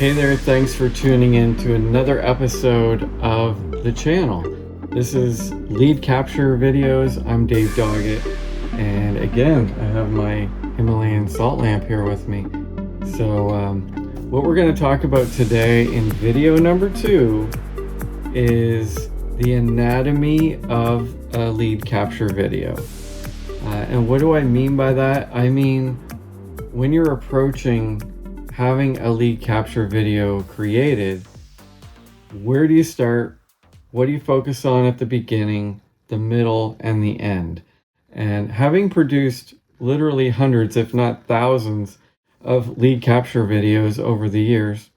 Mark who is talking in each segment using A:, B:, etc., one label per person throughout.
A: Hey there, thanks for tuning in to another episode of the channel. This is Lead Capture Videos. I'm Dave Doggett, and again, I have my Himalayan salt lamp here with me. So what we're going to talk about today in video number 2 is the anatomy of a lead capture video. And what do I mean by that? I mean, when you're approaching having a lead capture video created, where do you start? What do you focus on at the beginning, the middle, and the end? And having produced literally hundreds, if not thousands, of lead capture videos over the years,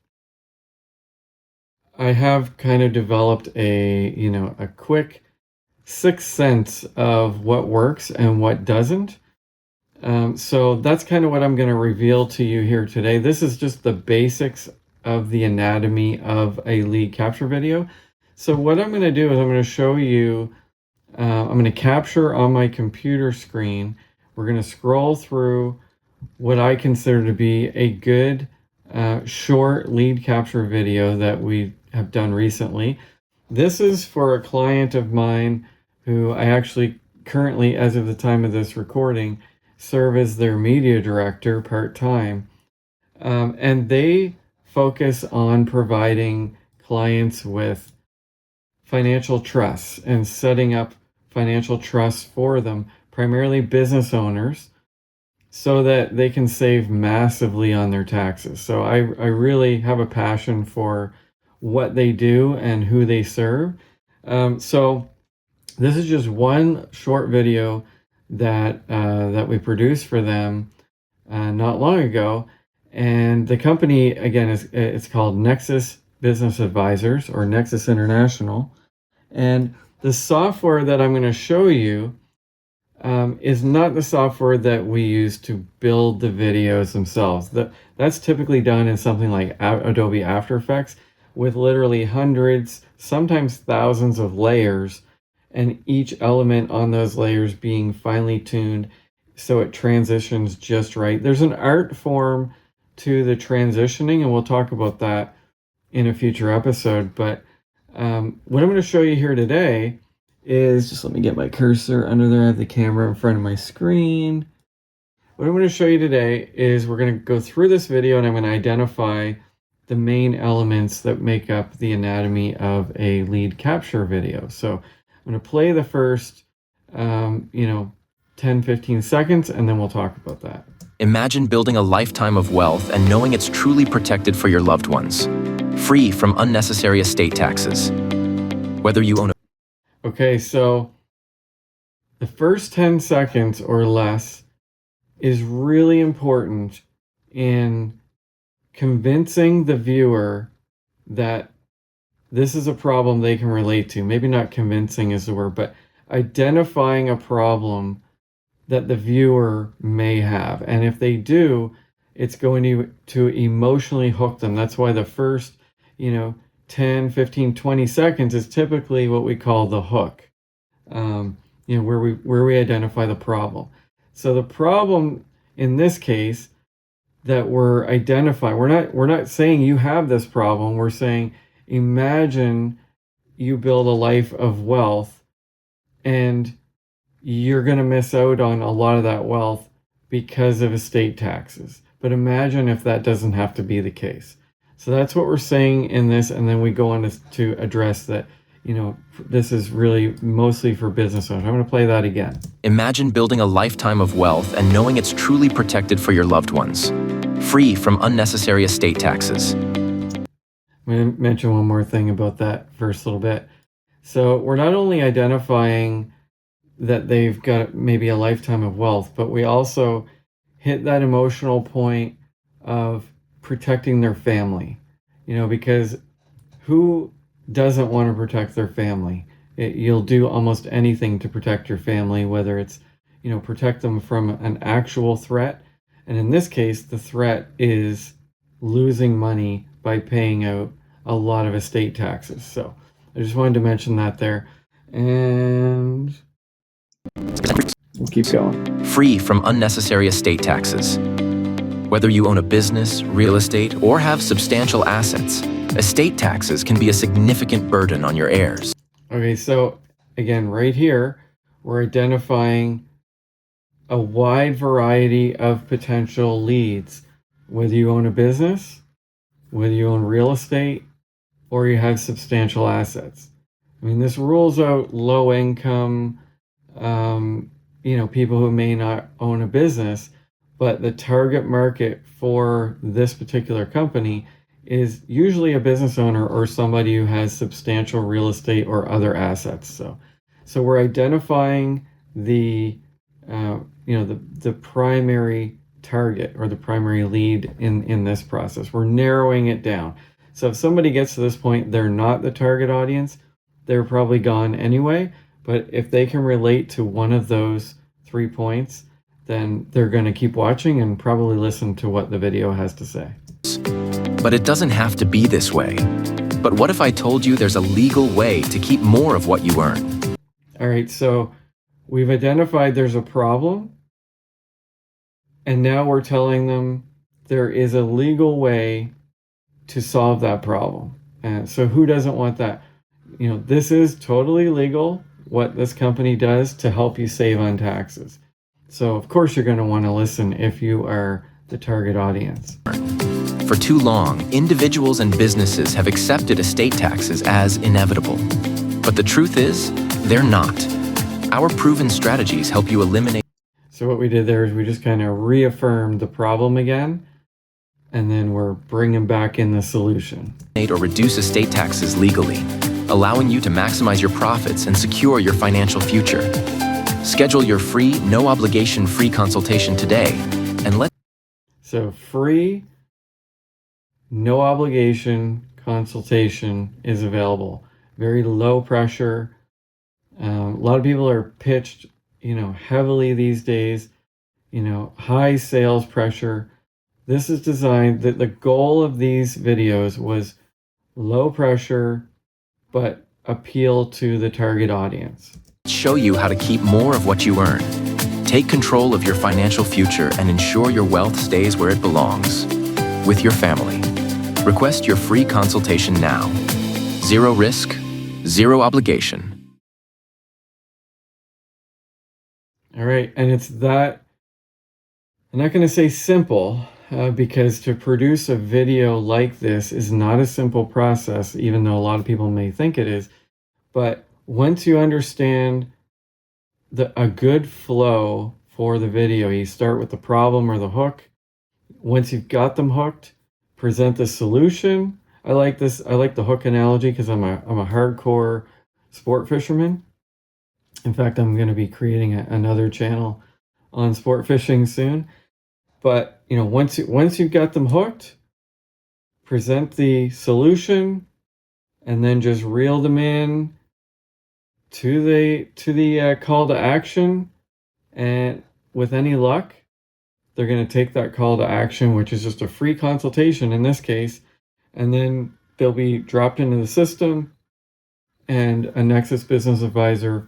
A: I have kind of developed a quick sixth sense of what works and what doesn't. So that's kind of what I'm going to reveal to you here today. This is just the basics of the anatomy of a lead capture video. So what I'm going to do is I'm going to show you, I'm going to capture on my computer screen. We're going to scroll through what I consider to be a good short lead capture video that we have done recently. This is for a client of mine who I actually currently, as of the time of this recording, serve as their media director part-time. And they focus on providing clients with financial trusts and setting up financial trusts for them, primarily business owners, so that they can save massively on their taxes. So I really have a passion for what they do and who they serve. So this is just one short video that we produced for them not long ago, and the company again it's called Nexus Business Advisors, or Nexus International, and the software that I'm going to show you is not the software that we use to build the videos themselves. That's typically done in something like Adobe After Effects, with literally hundreds, sometimes thousands of layers, and each element on those layers being finely tuned so it transitions just right. There's an art form to the transitioning, and we'll talk about that in a future episode. But what I'm going to show you here today is, just let me get my cursor under there. I have the camera in front of my screen. What I'm going to show you today is we're going to go through this video, and I'm going to identify the main elements that make up the anatomy of a lead capture video. So I'm going to play the first, 10, 15 seconds, and then we'll talk about that.
B: Imagine building a lifetime of wealth and knowing it's truly protected for your loved ones, free from unnecessary estate taxes. Whether you own a...
A: Okay, so the first 10 seconds or less is really important in convincing the viewer that this is a problem they can relate to. Maybe not convincing is the word, but identifying a problem that the viewer may have. And if they do, it's going to emotionally hook them. That's why the first, 10, 15, 20 seconds is typically what we call the hook, where we identify the problem. So the problem in this case that we're identifying, we're not saying you have this problem. We're saying, imagine you build a life of wealth and you're going to miss out on a lot of that wealth because of estate taxes. But imagine if that doesn't have to be the case. So that's what we're saying in this, and then we go on to address that, this is really mostly for business owners. I'm going to play that again.
B: Imagine building a lifetime of wealth and knowing it's truly protected for your loved ones, free from unnecessary estate taxes.
A: I'm going to mention one more thing about that first little bit. So we're not only identifying that they've got maybe a lifetime of wealth, but we also hit that emotional point of protecting their family, because who doesn't want to protect their family? You'll do almost anything to protect your family, whether it's, protect them from an actual threat. And in this case, the threat is losing money by paying out a lot of estate taxes. So I just wanted to mention that there. And we'll keep going.
B: Free from unnecessary estate taxes. Whether you own a business, real estate, or have substantial assets, estate taxes can be a significant burden on your heirs.
A: Okay, so again, right here, we're identifying a wide variety of potential leads, whether you own a business, whether you own real estate, or you have substantial assets. I mean, this rules out low income, people who may not own a business, but the target market for this particular company is usually a business owner or somebody who has substantial real estate or other assets. So we're identifying the primary target or the primary lead in this process. We're narrowing it down. So if somebody gets to this point, they're not the target audience, they're probably gone anyway. But if they can relate to one of those 3 points, then they're going to keep watching and probably listen to what the video has to say.
B: But it doesn't have to be this way. But what if I told you there's a legal way to keep more of what you earn?
A: All right, so we've identified there's a problem, and now we're telling them there is a legal way to solve that problem. And so who doesn't want that? This is totally legal, what this company does to help you save on taxes. So of course you're going to want to listen if you are the target audience.
B: For too long, individuals and businesses have accepted estate taxes as inevitable. But the truth is, they're not. Our proven strategies help you eliminate.
A: So what we did there is we just kind of reaffirmed the problem again, and then we're bringing back in the solution.
B: Or reduce estate taxes legally, allowing you to maximize your profits and secure your financial future. Schedule your free, no-obligation free consultation today, and
A: So free, no obligation consultation is available. Very low pressure. A lot of people are pitched, heavily these days, high sales pressure. This is designed, that the goal of these videos was low pressure, but appeal to the target audience.
B: Show you how to keep more of what you earn. Take control of your financial future and ensure your wealth stays where it belongs, with your family. Request your free consultation now. Zero risk, zero obligation.
A: All right, and it's that, I'm not going to say simple, because to produce a video like this is not a simple process, even though a lot of people may think it is. But once you understand a good flow for the video, you start with the problem or the hook. Once you've got them hooked, present the solution. I like the hook analogy because I'm a hardcore sport fisherman. In fact, I'm going to be creating another channel on sport fishing soon. But once you've got them hooked, present the solution, and then just reel them in to the call to action. And with any luck, they're going to take that call to action, which is just a free consultation in this case, and then they'll be dropped into the system, and a Nexus business advisor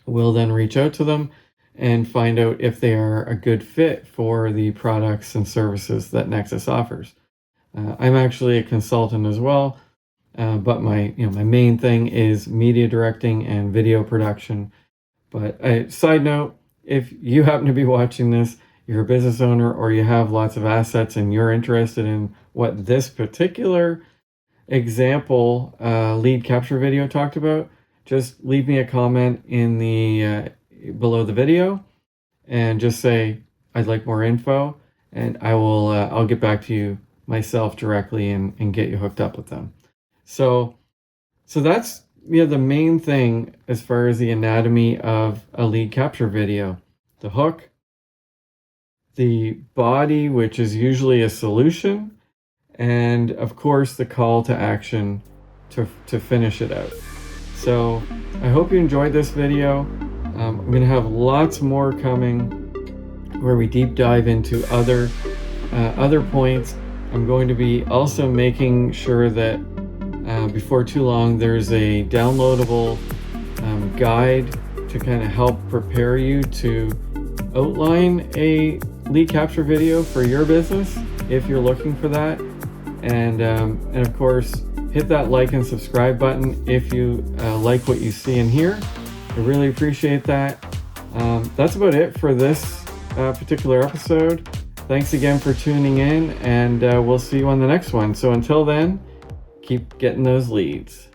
A: will then reach out to them and find out if they are a good fit for the products and services that Nexus offers. I'm actually a consultant as well, but my main thing is media directing and video production. But side note, if you happen to be watching this, you're a business owner or you have lots of assets and you're interested in what this particular example lead capture video talked about, just leave me a comment in the below the video and just say I'd like more info, and I'll get back to you myself directly and get you hooked up with them. So that's the main thing as far as the anatomy of a lead capture video. The hook, the body, which is usually a solution, and of course the call to action to finish it out. So I hope you enjoyed this video. I'm going to have lots more coming where we deep dive into other points. I'm going to be also making sure that before too long there's a downloadable guide to kind of help prepare you to outline a lead capture video for your business if you're looking for that. And of course, hit that like and subscribe button if you like what you see and hear. I really appreciate that. That's about it for this particular episode. Thanks again for tuning in, and we'll see you on the next one. So until then, keep getting those leads.